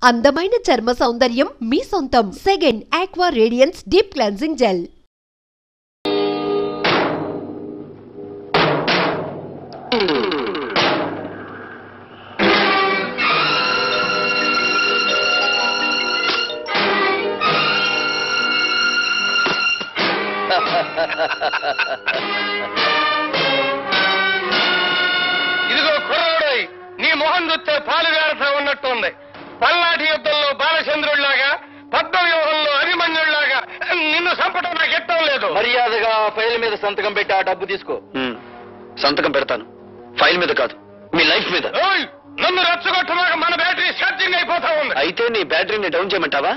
అందమైన చర్మ సౌందర్యం మీ సొంతం. Second aqua radiance deep cleansing gel. ఇదిగో కుర్రోడై, నీ మొహం చూస్తే పాలు వేరత ఉన్నట్టుంది. పల్నాటి యుద్ధంలో బాలచంద్రుడిలాగా, పద్మవ్యూహంలో అభిమన్యుడిలాగా నిన్ను చంపడం నాకు ఇష్టం లేదు. మర్యాదగా ఫైల్ మీద సంతకం పెట్టి ఆ డబ్బు తీసుకో. సంతకం పెడతాను, ఫైల్ మీద కాదు, మీ లైఫ్ మీద. నన్ను రెచ్చగొట్టమాక, మన బ్యాటరీ ఛార్జింగ్ అయిపోతా ఉంది. అయితే నీ బ్యాటరీని డౌన్ చేయమంటావా?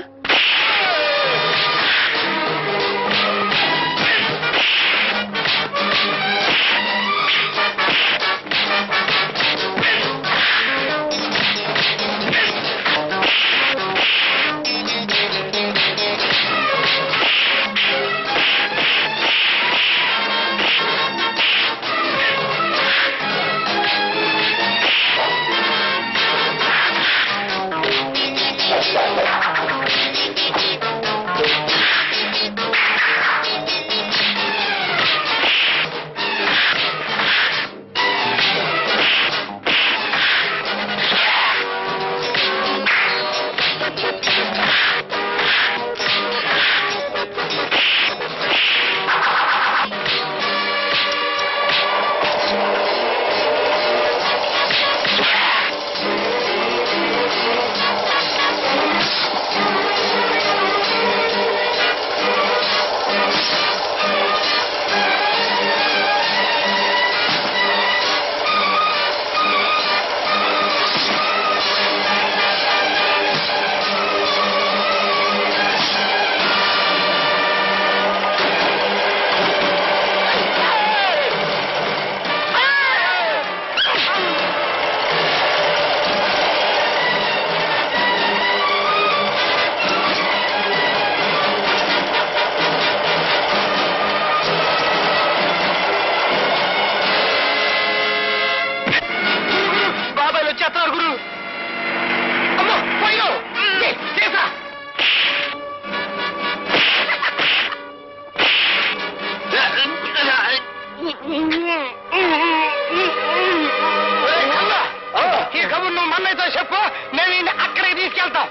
ఈ కబుర్ నువ్వు మన్నైతే చెప్పు, నేను అక్కడికి తీసుకెళ్తా.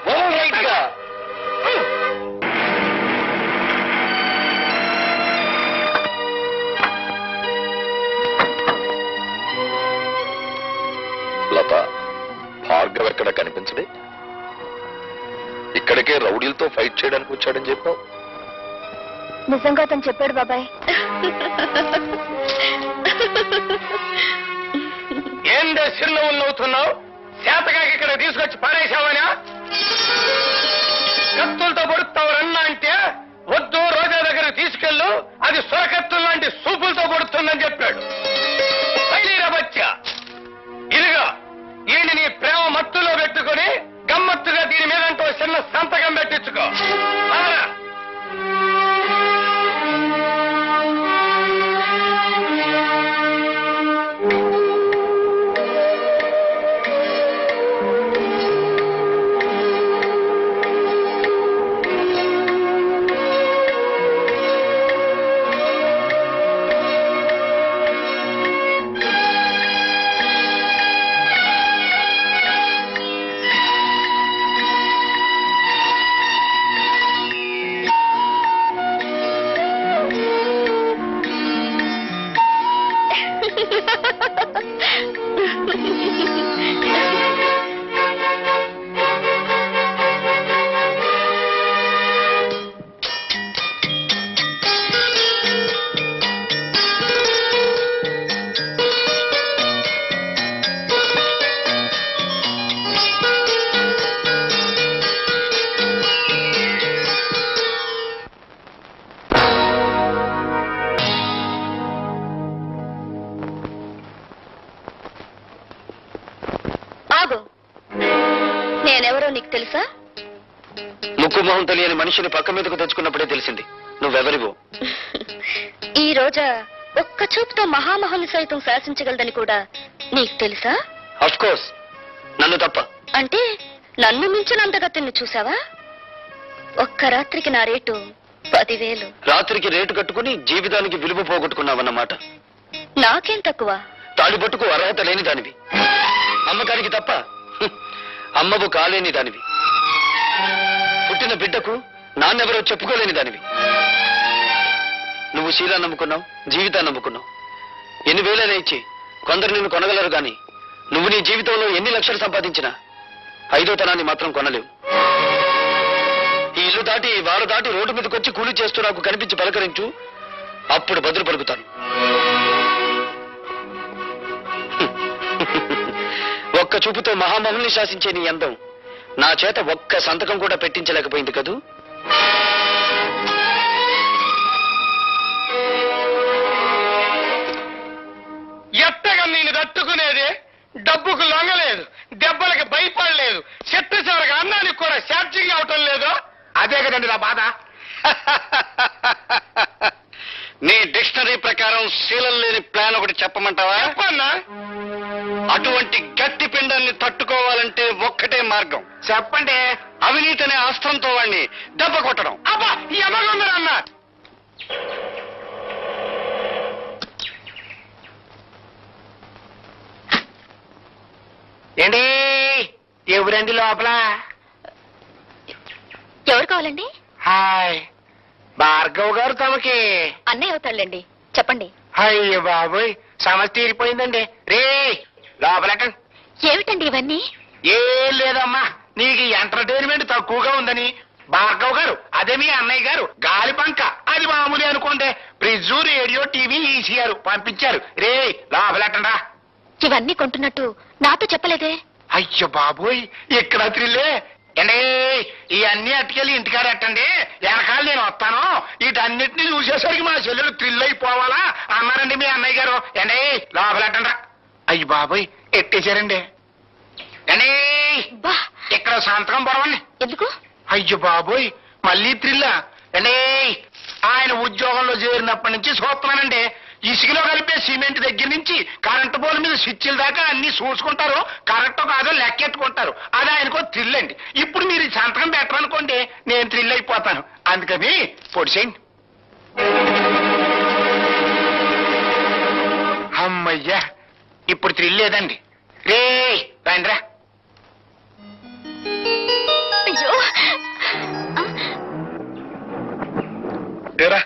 లత, భార్గవ్ ఎక్కడ కనిపించడే? ఇక్కడికే రౌడీలతో ఫైట్ చేయడానికి వచ్చాడని చెప్పావు. నిజంగా అతను చెప్పాడు బాబాయ్. ఏందే చిరునవ్వులు నవ్వుతున్నావు? చేతకాకి ఇక్కడ తీసుకొచ్చి పారేశావనా? కత్తులతో పొడుస్తావు రన్నా అంటే వద్దు, రోజా దగ్గర తీసుకెళ్ళు, అది సొరకత్తులు లాంటి సూపులతో పొడుతుందని చెప్పాడు. బచ్చా, ఇదిగా ఈయన నీ ప్రేమ మత్తులో పెట్టుకుని గమ్మత్తుగా దీని మీదంటూ చిన్న సంతకం పెట్టించుకో. నేనెవరో నీకు తెలుసా? ముక్కు మొహం తెలియని మనిషిని పక్క మీదకు తెచ్చుకున్నప్పుడే తెలిసింది నువ్వెవరివో. ఈ రోజా ఒక్క చూపుతో మహామహుని సైతం శాసించగలదని కూడా నీకు తెలుసా? ఆఫ్ కోర్స్, నన్ను తప్ప. అంటే నన్ను మించిన అందగతిని చూసావా? ఒక్క రాత్రికి నా రేటు 10,000. రాత్రికి రేటు కట్టుకుని జీవితానికి విలువ పోగొట్టుకున్నావన్నమాట. నాకేం తక్కువ? తాడిపట్టుకు అర్హత లేని దానివి, అమ్మకానికి తప్ప అమ్మవు కాలేని దానివి, పుట్టిన బిడ్డకు నాన్నెవరో చెప్పుకోలేని దానివి. నువ్వు శీలా నమ్ముకున్నావు, జీవితాన్ని నమ్ముకున్నావు. ఎన్ని వేలైనా ఇచ్చి కొందరు నిన్ను కొనగలరు గాని నువ్వు నీ జీవితంలో ఎన్ని లక్షలు సంపాదించినా 5వ తనాన్ని మాత్రం కొనలేవు. ఈ ఇల్లు దాటి వారు దాటి రోడ్డు మీదకి వచ్చి కూలీ చేస్తూ నాకు కనిపించి పలకరించు, అప్పుడు బదులు పలుకుతాను. ఒక్క చూపుతో మహామహుల్ని శాసించే నీ అందం నా చేత ఒక్క సంతకం కూడా పెట్టించలేకపోయింది కదూ. ఎత్తగా నేను తట్టుకునేదే, డబ్బుకు లొంగలేదు, దెబ్బలకి భయపడలేదు, చెత్త చివరికి అన్నానికి కూడా ఛార్జింగ్ అవటం లేదు. అదే కదండి నా బాధ. నీ డిక్షనరీ ప్రకారం శీలం లేని ప్లాన్ ఒకటి చెప్పమంటావా? చెప్పన్నా. అటువంటి గట్టి పిండాన్ని తట్టుకోవాలంటే ఒక్కటే మార్గం. చెప్పండి. అవినీతి అనే అస్త్రంతో వాడిని దెబ్బ కొట్టడం. అబ్బా ఎవరున్నారన్న? ఏంటి ఎవరండి లోపల? ఎవరు కావాలండి? హాయ్, భార్గవ్ గారు తమకి. అన్నయ్య అవుతాళ్ళండి, చెప్పండి. అయ్యో బాబోయ్, సమస్య తీరిపోయిందండి. రే లోపలకండి. ఏమిటండి ఇవన్నీ? ఏం లేదమ్మా, నీకు ఎంటర్టైన్మెంట్ తక్కువగా ఉందని భార్గవ్ గారు, అదే మీ అన్నయ్య గారు గాలి పంక, అది మామూలు అనుకోండి, ఫ్రిడ్జ్, రేడియో, టీవీ, ఈసీఆర్ పంపించారు. రే లోపలెట్టండా. ఇవన్నీ కొంటున్నట్టు నాతో చెప్పలేదే? అయ్యో బాబోయ్, ఇక్కడ త్రిల్లే. అండి ఇవన్నీ అట్టుకెళ్ళి ఇంటికాడ ఎట్టండి, వెనకాల నేను వస్తాను. వీటన్నిటిని చూసేసరికి మా చెల్లెలు థ్రిల్ అయిపోవాలా అన్నారండి మీ అన్నయ్య గారు. అండి లోపలెట్టండా. అయ్యి బాబోయ్, ఎట్టేశారండి. అండి ఇక్కడ సంతకం పొరవండి. ఎందుకు? అయ్యో బాబోయ్, మళ్ళీ థ్రిల్లా అండి. ఆయన ఉద్యోగంలో చేరినప్పటి నుంచి చూస్తున్నానండి, ఇసుకలో కలిపే సిమెంట్ దగ్గర నుంచి కరెంటు పోల్ మీద స్విచ్ల దాకా అన్ని చూసుకుంటారు, కరెక్టో కాదో లెక్కెట్టుకుంటారు. అది ఆయనకో థ్రిల్ అండి. ఇప్పుడు మీరు ఈ సంతకం పెట్టరనుకోండి, నేను థ్రిల్ అయిపోతాను. అందుకని పొడిసేయండి. అమ్మయ్యా, ఇప్పుడు థ్రిల్ లేదండి. రే రండిరా. అయ్యో రా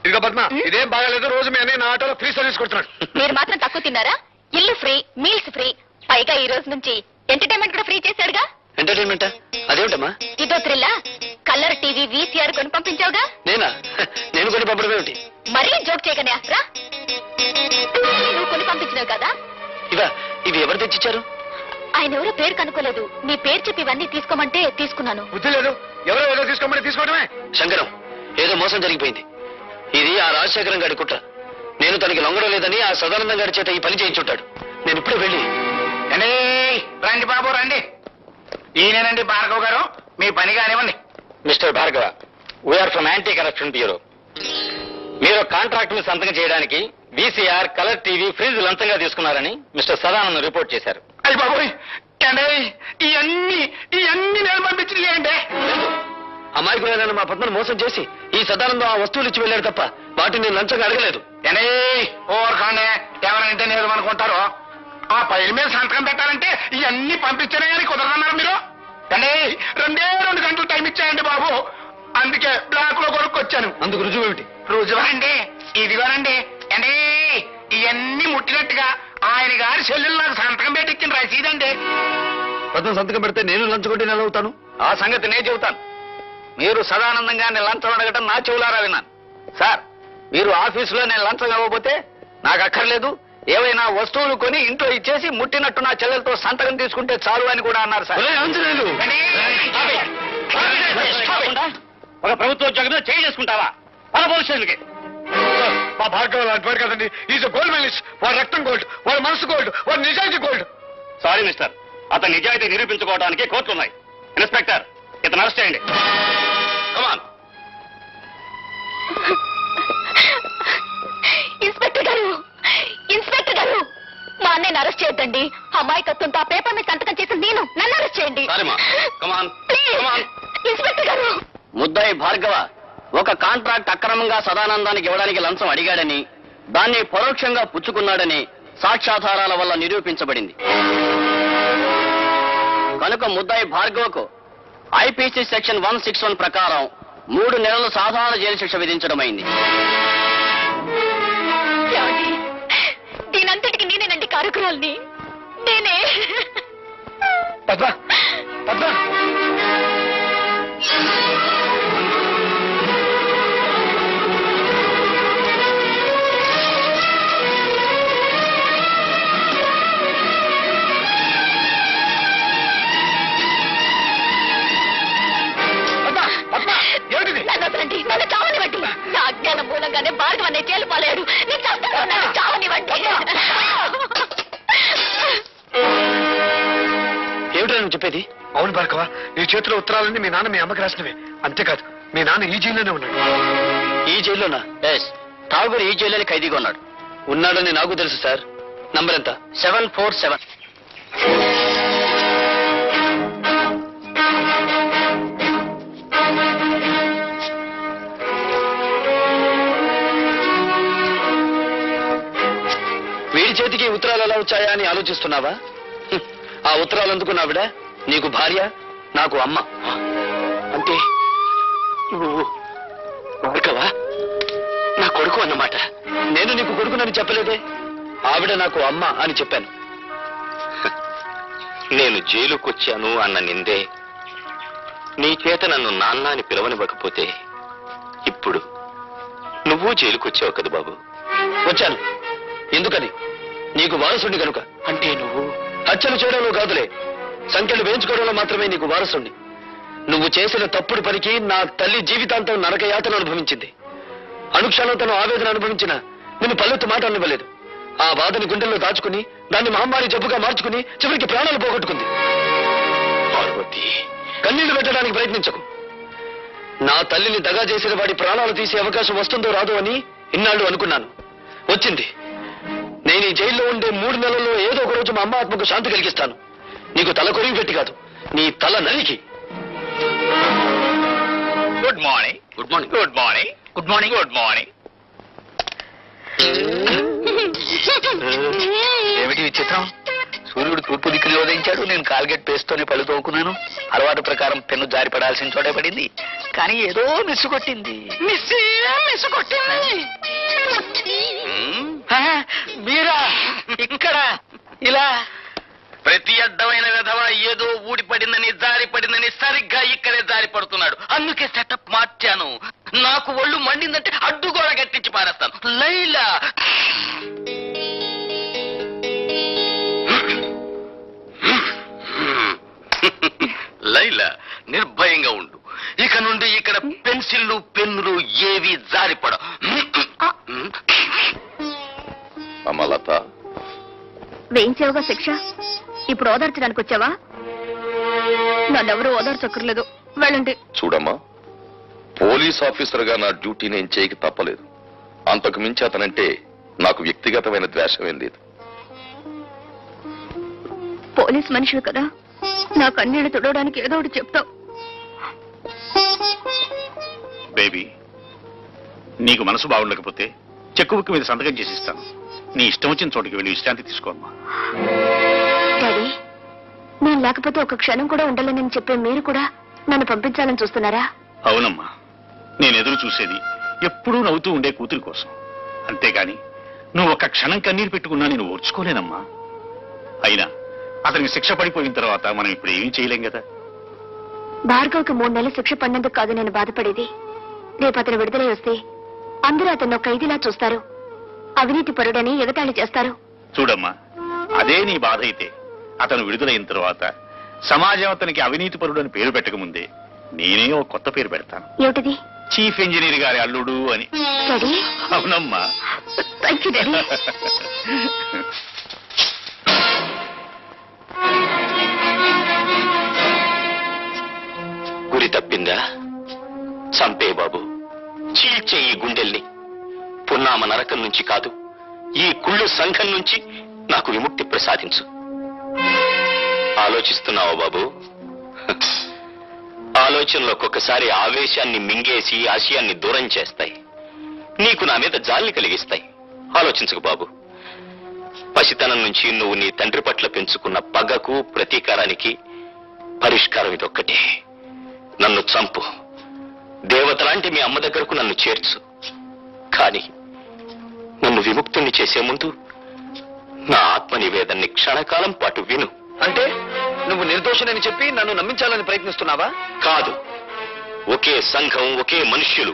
ఇదిగో పద్మ, ఇదేం బాగాలేదు. రోజు మీ అన్నయ్య నా ఆటోలో ఫ్రీ సర్వీస్ కొడుతున్నాడు. మీరు మాత్రం తక్కువ తిన్నారా? ఇల్లు ఫ్రీ, మీల్స్ ఫ్రీ, పైగా ఈ రోజు నుంచి ఎంటర్టైన్మెంట్ కూడా ఫ్రీ చేశాడుగా. ఎంటర్టైన్మెంట్ అదేమిటమ్మా? ఇదో థ్రిల్లా? కలర్ టీవీ, వీసీఆర్ కొని పంపించావుగా. నేనా? నేను కొని పంపడం ఏమిటి? మరీ జోక్ చేయకనే రా. నువ్వు కొని పంపించినావు కదా. ఇవి ఎవరు తెచ్చిచ్చారు? ఆయన ఎవరో పేరు కనుక్కోలేదు, నీ పేరు చెప్పి ఇవన్నీ తీసుకోమంటే తీసుకున్నాను. బుద్ధి లేదు, ఎవరో తీసుకోమని తీసుకోవడమే. శంకరం, ఏదో మోసం జరిగిపోయింది. ఇది ఆ రాజశేఖరం గారి కుట్ర. నేను తనకి లొంగడం లేదని ఆ సదానందం గారి చేత ఈ పని చేయించుంటాడు. నేను ఇప్పుడే వెళ్ళి. రండి బాబు రండి. ఈయనేనండి భార్గవ్ గారు, మీ పని కానివ్వండి. Mister Bhargava, we're from anti corruption bureau. మీరు కాంట్రాక్ట్ మీద సంతకం చేయడానికి వీసీఆర్, కలర్ టీవీ, ఫ్రిడ్జ్ లంచంగా తీసుకున్నారని మిస్టర్ సదానందం రిపోర్ట్ చేశారు. అయ్యి బాబోయ్, ఇవన్నీ నేను పంపించింది. అమాయకులైన మా పద్మను మోసం చేసి ఈ సదానందం ఆ వస్తువులు ఇచ్చి వెళ్ళాడు తప్ప వాటిని నేను లంచంగా అడగలేదు. ఓర్కాండే, ఎవరంటే నేను అనుకుంటారో. ఆ పైల మీద సంతకం పెట్టాలంటే ఇవన్నీ పంపించనే కానీ కుదరదన్నారు మీరు. రెండే 2 గంటలు టైం ఇచ్చాయండి బాబు, అందుకే బ్లాక్ లో కొనుక్కొచ్చాను. అందుకు రుజువు ఏమిటి? రుజువా అండి? ఇదిగోనండి. ఇవన్నీ ముట్టినట్టుగా ఆయన గారి చెల్లెలు నాకు సంతకం పెట్టి ఇచ్చిన రసీదండి. పద్మ సంతకం పెడితే నేను లంచగొట్టి నెలవుతాను. ఆ సంగతి నేను చెబుతాను. మీరు సదానందంగా నేను లంచం అడగటం నా చెవులారా విన్నాను. సార్, మీరు ఆఫీసులో నేను లంచం ఇవ్వబోతే నాకు అక్కర్లేదు, ఏవైనా వస్తువులు కొని ఇంట్లో ఇచ్చేసి ముట్టినట్టు నా చెల్లెలతో సంతకం తీసుకుంటే చాలు అని కూడా అన్నారు సార్. ఒక ప్రభుత్వ ఉద్యోగం చేయి చేసుకుంటావా? మన భవిష్యత్తుకి మా భార్గవ్ లాంటి వాడు కదండి. Is gold medalist. వాడు రక్తం గోల్డ్, వాడు మనసు గోల్డ్, వాడు నిజాయితీ గోల్డ్. సారీ మిస్టర్, అతని నిజాయితీ నిరూపించుకోవడానికి కోర్టులున్నాయి. ఇన్స్పెక్టర్, ఇతను అరెస్ట్ చేయండి. కమాన్. ఇన్స్పెక్టర్ గారు, ఇన్స్పెక్టర్ గారు, దాన్ని అరెస్ట్ చేయొద్దండి. అమాయకత్వంతో ఆ పేపర్ మీద సంతకం చేసి నన్ను అరెస్ట్ చేయండి. ఇన్స్పెక్టర్ గారు, ముద్దాయి భార్గవ ఒక కాంట్రాక్ట్ అక్రమంగా సదానందానికి ఇవ్వడానికి లంచం అడిగాడని, దాన్ని పరోక్షంగా పుచ్చుకున్నాడని సాక్ష్యాధారాల వల్ల నిరూపించబడింది. కనుక ముద్దాయి భార్గవకు ఐపీసీ సెక్షన్ 161 ప్రకారం 3 నెలలు సాధారణ జైలు శిక్ష విధించడమైంది. దీనంతటికి నేనేనండి కారకురాల్ని. నేనే. పద్మ పద్మ నన్ను చావనివ్వండి. నా అజ్ఞానం మూలంగానే భార్గవ అనే జైలు పాలేడు. నేను చస్తాను. నన్ను చావనివ్వండి. ఏమిటో నువ్వు చెప్పేది? అవును భార్గవ, ఈ చేతిలో ఉత్తరాలన్నీ మీ నాన్న మీ అమ్మకి రాసినవే. అంతేకాదు, మీ నాన్న ఈ జైల్లోనే ఉన్నాడు. ఈ జైల్లోనా? ఠాగూర్ ఈ జైల్లోనే ఖైదీగా ఉన్నాడు. ఉన్నాడని నాకు తెలుసు సార్. నంబర్ ఎంత? 747. వీడి చేతికి ఉత్తరాలు ఎలా వచ్చాయా అని ఆలోచిస్తున్నావా? ఆ ఉత్తరాలు అందుకున్నావిడ నీకు భార్య, నాకు అమ్మ. అంటే నువ్వు భార్గవా నా కొడుకు అన్నమాట. నేను నీకు కొడుకునని చెప్పలేదే. ఆవిడ నాకు అమ్మ అని చెప్పాను. నేను జైలుకొచ్చాను అన్న నిందే నీ చేత నన్ను నాన్న అని పిలవనివ్వకపోతే ఇప్పుడు నువ్వు జైలుకొచ్చావు కదా బాబు. వచ్చాను. ఎందుకని? నీకు వారసుండి కనుక. అంటే నువ్వు హత్యలు చేయడంలో కాదులే, సంఖ్యలు వేయించుకోవడంలో మాత్రమే నీకు వారసుండి. నువ్వు చేసిన తప్పుడు పనికి నా తల్లి జీవితాంతం నరకయాతను అనుభవించింది. అనుక్షణం తను ఆవేదన అనుభవించిన నిన్ను పల్లెత్తు మాట అనివ్వలేదు. ఆ బాధని గుండెల్లో దాచుకుని దాన్ని మహమ్మారి జబ్బుగా మార్చుకుని చివరికి ప్రాణాలు పోగొట్టుకుంది. పార్వతి, కన్నీళ్లు పెట్టడానికి ప్రయత్నించకు. నా తల్లిని దగా చేసిన వాడి ప్రాణాలు తీసే అవకాశం వస్తుందో రాదో అని ఇన్నాళ్ళు అనుకున్నాను. వచ్చింది. నేను ఈ జైల్లో ఉండే 3 నెలల్లో ఏదో ఒక రోజు మా అమ్మ ఆత్మకు శాంతి కలిగిస్తాను. నీకు తల కొరివి పెట్టి కాదు, నీ తల నరికి. Good morning. Good morning. Good morning. Good morning. Good morning. ఏమిటి విచిత్రం? సూర్యుడు తూర్పు దిక్కులో ఉదయించాడు. నేను కాల్గేట్ పేస్తోనే పళ్ళు తోకున్నాను. అలవాటు ప్రకారం పెన్ను జారి పడాల్సిన చోటే పడింది. కానీ ఏదో మిస్సు కొట్టింది. మీరా ఇక్కడ ఇలా? ప్రతి అడ్డమైన విధవ ఏదో ఊడిపడిందని జారి పడిందని సరిగ్గా ఇక్కడే జారి పడుతున్నాడు. అందుకే సెటప్ మార్చాను. నాకు ఒళ్ళు మండిందంటే అడ్డుగోడ గట్టించి పారేస్తాను. లైలా, లైలా నిర్భయంగా ఉండు. ఇక నుండి ఇక్కడ పెన్సిళ్ళు పెన్నులు ఏవి జారిపడ. అమలత, వేయించావుగా శిక్ష. ఇప్పుడు ఓదార్చడానికి వచ్చావా? నన్నెవరూ ఓదార్చక్కర్లేదు. వెళ్ళండి. చూడమ్మా, పోలీస్ ఆఫీసర్ గా నా డ్యూటీ నేను చేయక తప్పలేదు. అంతకు మించి అతనంటే నాకు వ్యక్తిగతమైన ద్వేషమేం లేదు. పోలీస్ మనుషులు కదా, నా కన్నీళ్లు తుడవడానికి ఏదో ఒకటి చెప్తావు. బేబీ, నీకు మనసు బాగుండకపోతే చెక్కు బుక్ మీద సంతకం చేసి ఇస్తాను. నీ ఇష్టం వచ్చిన చోటుకి వెళ్ళి విశ్రాంతి తీసుకోమ్మా. డాడీ, నేను లేకపోతే ఒక క్షణం కూడా ఉండాలని చెప్పే మీరు కూడా నన్ను పంపించాలని చూస్తున్నారా? అవునమ్మా, నేను ఎదురు చూసేది ఎప్పుడూ నవ్వుతూ ఉండే కూతురి కోసం. అంతేగాని నువ్వు ఒక్క క్షణం కన్నీరు పెట్టుకున్నా నేను ఓర్చుకోలేనమ్మా. అయినా అతనికి శిక్ష పడిపోయిన తర్వాత మనం ఇప్పుడు ఏమీ చేయలేం కదా. భార్గవ్కి 3 నెలలు శిక్ష పడినందుకు కాదు నేను బాధపడేది. రేపు అతను విడుదలై వస్తే అందరూ అతను ఒక ఖైదీలా చూస్తారు. అవినీతి పరుడని ఎగతాళి చేస్తారు. చూడమ్మా, అదే నీ బాధ అయితే అతను విడుదలైన తర్వాత సమాజం అతనికి అవినీతి పరుడు అని పేరు పెట్టకముందే నేనే ఒక కొత్త పేరు పెడతాను. ఏమిటిది? చీఫ్ ఇంజనీర్ గారి అల్లుడు అని. డాడీ? అవునమ్మా. Thank you daddy. గురి తప్పిందా? చంపే బాబు, చీల్చే ఈ గుండెల్ని. పున్నామ నరకం నుంచి కాదు, ఈ కుళ్ళు సంఘం నుంచి నాకు విముక్తి ప్రసాదించు. ఆలోచిస్తున్నావా బాబు? ఆలోచనలు ఒక్కొక్కసారి ఆవేశాన్ని మింగేసి ఆశయాన్ని దూరం చేస్తాయి. నీకు నా మీద జాలిని కలిగిస్తాయి. ఆలోచించకు బాబు. పసితనం నుంచి నువ్వు నీ తండ్రి పట్ల పెంచుకున్న పగకు ప్రతీకారానికి పరిష్కారం ఇదొక్కటే. నన్ను చంపు, దేవతలాంటి మీ అమ్మ దగ్గరకు నన్ను చేర్చు. కానీ నన్ను విముక్తుణ్ణి చేసే ముందు నా ఆత్మ నివేదన్ని క్షణకాలం పాటు విను. అంటే నువ్వు నిర్దోషులని చెప్పి నన్ను నమ్మించాలని ప్రయత్నిస్తున్నావా? కాదు. ఒకే సంఘం, ఒకే మనుష్యులు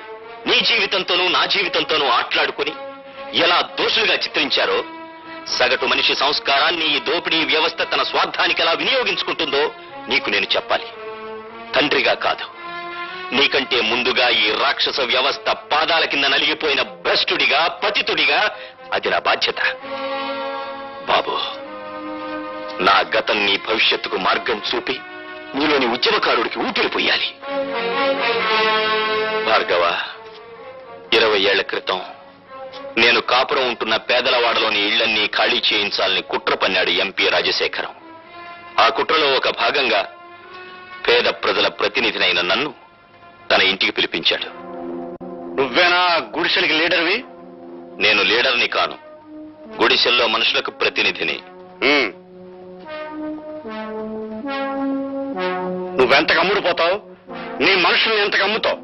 నీ జీవితంతోనూ నా జీవితంతోనూ ఆట్లాడుకుని ఎలా దోషులుగా చిత్రించారో, సగటు మనిషి సంస్కారాన్ని ఈ దోపిడీ వ్యవస్థ తన స్వార్థానికి ఎలా వినియోగించుకుంటుందో నీకు నేను చెప్పాలి. తండ్రిగా కాదు, నీకంటే ముందుగా ఈ రాక్షస వ్యవస్థ పాదాల కింద నలిగిపోయిన భ్రష్టుడిగా, పతితుడిగా అది నా బాధ్యత. బాబు, నా గతం నీ భవిష్యత్తుకు మార్గం చూపి నీలోని ఉద్యమకారుడికి ఊపిరి పొయ్యాలి. భార్గవ, 20 ఏళ్ల క్రితం నేను కాపురం ఉంటున్న పేదలవాడలోని ఇళ్లన్నీ ఖాళీ చేయించాలని కుట్ర పన్నాడు ఎంపీ రాజశేఖరం. ఆ కుట్రలో ఒక భాగంగా పేద ప్రజల ప్రతినిధినైన నన్ను తన ఇంటికి పిలిపించాడు. నువ్వేనా గుడిసెలకి లీడర్వి? నేను లీడర్ని కాను, గుడిసెల్లో మనుషులకు ప్రతినిధిని. నువ్వెంతకు అమ్ముడుపోతావు? నీ మనుషుల్ని ఎంతకు అమ్ముతావు?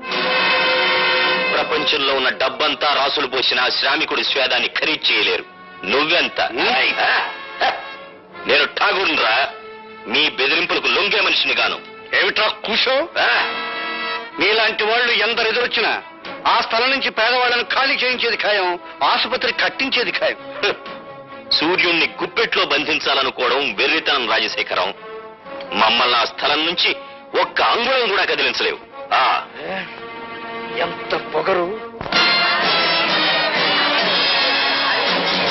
ప్రపంచంలో ఉన్న డబ్బంతా రాసులు పోసిన శ్రామికుడి స్వేదాన్ని ఖరీదు చేయలేరు. నువ్వెంత? నేను ఠాగూర్రా, మీ బెదిరింపులకు లొంగే మనిషిని గాను. ఏమిట్రా కూసో? నీలాంటి వాళ్ళు ఎందరు ఎదురొచ్చినా ఆ స్థలం నుంచి పేదవాళ్ళను ఖాళీ చేయించేది ఖాయం, ఆసుపత్రి కట్టించేది ఖాయం. సూర్యుణ్ణి గుప్పెట్లో బంధించాలనుకోవడం వెర్రితనం రాజశేఖరం. మమ్మల్ని ఆ స్థలం నుంచి ఒక్క అంగుళం కూడా కదిలించలేవు. ఎంత పొగరు!